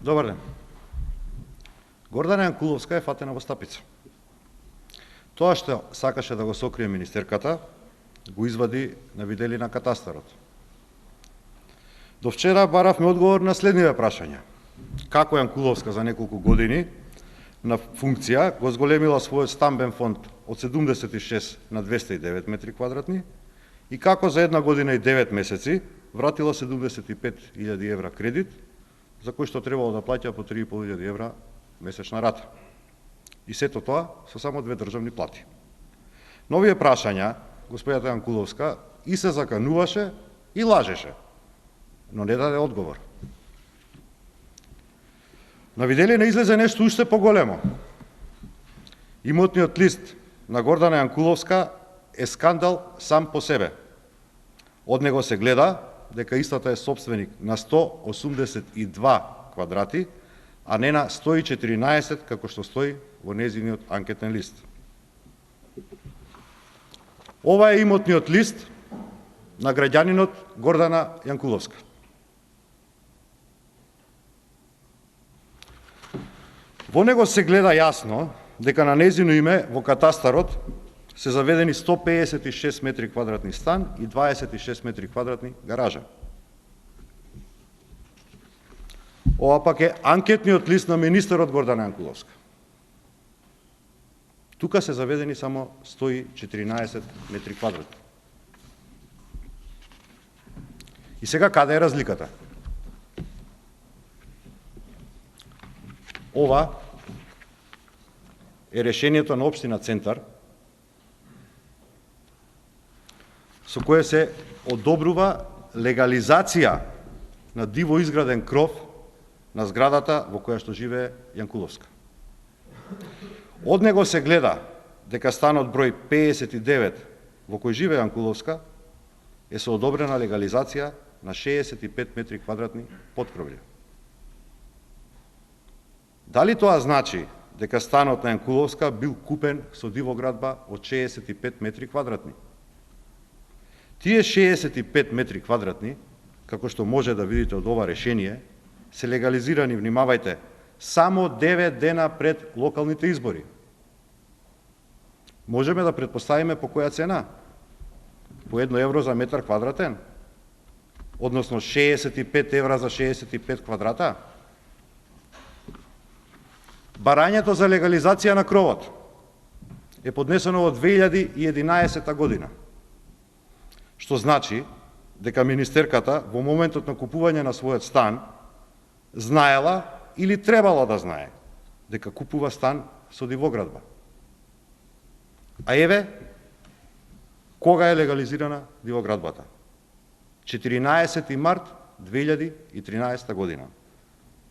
Добар ден. Гордана Јанкуловска е фатена во стапица. Тоа што сакаше да го сокрие министерката, го извади на видели на катастарот. До вчера баравме одговор на следниве прашања. Како Јанкуловска за неколку години на функција го зголемила својот стамбен фонд од 76 на 209 метри квадратни и како за една година и 9 месеци вратила 75.000 евра кредит, за кој што требало да плаќа по 3.500 евра месечна рата. И сето тоа со само 2 државни плати. На овие прашања, господјата Јанкуловска и се закануваше и лажеше, но не даде одговор. На виделина излезе нешто уште поголемо. Имотниот лист на Гордана Јанкуловска е скандал сам по себе. Од него се гледа дека истата е собственик на 182 квадрати, а не на 114 како што стои во нејзиниот анкетен лист. Ова е имотниот лист на граѓанинот Гордана Јанкуловска. Во него се гледа јасно дека на нејзино име во катастарот се заведени 156 метри квадратни стан и 26 метри квадратни гаража. Ова пак е анкетниот лист на министерот Гордана Јанкуловска. Тука се заведени само 114 метри квадратни. И сега каде е разликата? Ова е решението на општина Центар, со кое се одобрува легализација на диво изграден кров на зградата во која што живее Јанкуловска. Од него се гледа дека станот број 59 во кој живее Јанкуловска е со одобрена легализација на 65 метри квадратни поткровља. Дали тоа значи дека станот на Јанкуловска бил купен со дивоградба од 65 метри квадратни? Тие 65 метри квадратни, како што може да видите од ова решение, се легализирани, внимавајте, само 9 дена пред локалните избори. Можеме да претпоставиме по која цена? По 1 евро за метар квадратен? Односно 65 евра за 65 квадрата? Барањето за легализација на кровот е поднесено во 2011 година, што значи дека министерката во моментот на купување на својот стан знаела или требало да знае дека купува стан со дивоградба. А еве, кога е легализирана дивоградбата? 14 март 2013 година.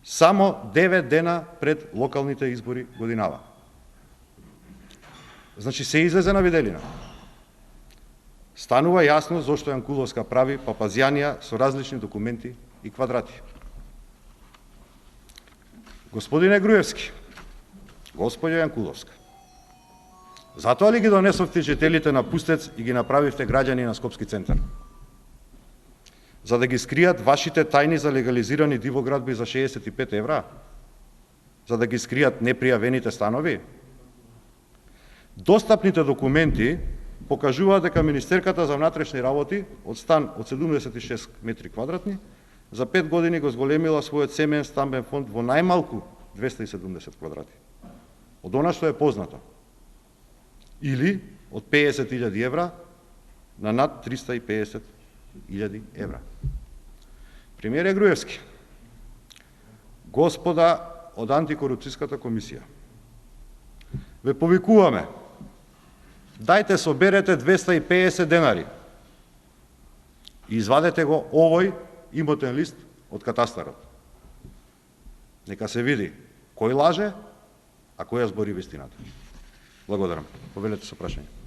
Само 9 дена пред локалните избори годинава. Значи се излезе на виделина. Станува јасно зошто Јанкуловска прави папазјанија со различни документи и квадрати. Господине Груевски, господја Јанкуловска, затоа ли ги донесовте жителите на Пустец и ги направивте граѓани на Скопски Центар? За да ги скријат вашите тајни за легализирани дивоградби за 65 евра? За да ги скријат непријавените станови? Достапните документи покажуваат дека Министерката за внатрешни работи од стан од 76 метри квадратни за 5 години го зголемила својот семеен стамбен фонд во најмалку 270 квадрати. Од она што е познато. Или од 50.000 евра на над 350.000 евра. Премиер Груевски, господа од антикорупцијската комисија, ве повикуваме, дајте соберете 250 денари и извадете го овој имотен лист од катастарот. Нека се види кој лаже, а кој ја збори вистината. Благодарам. Повелете со прашање.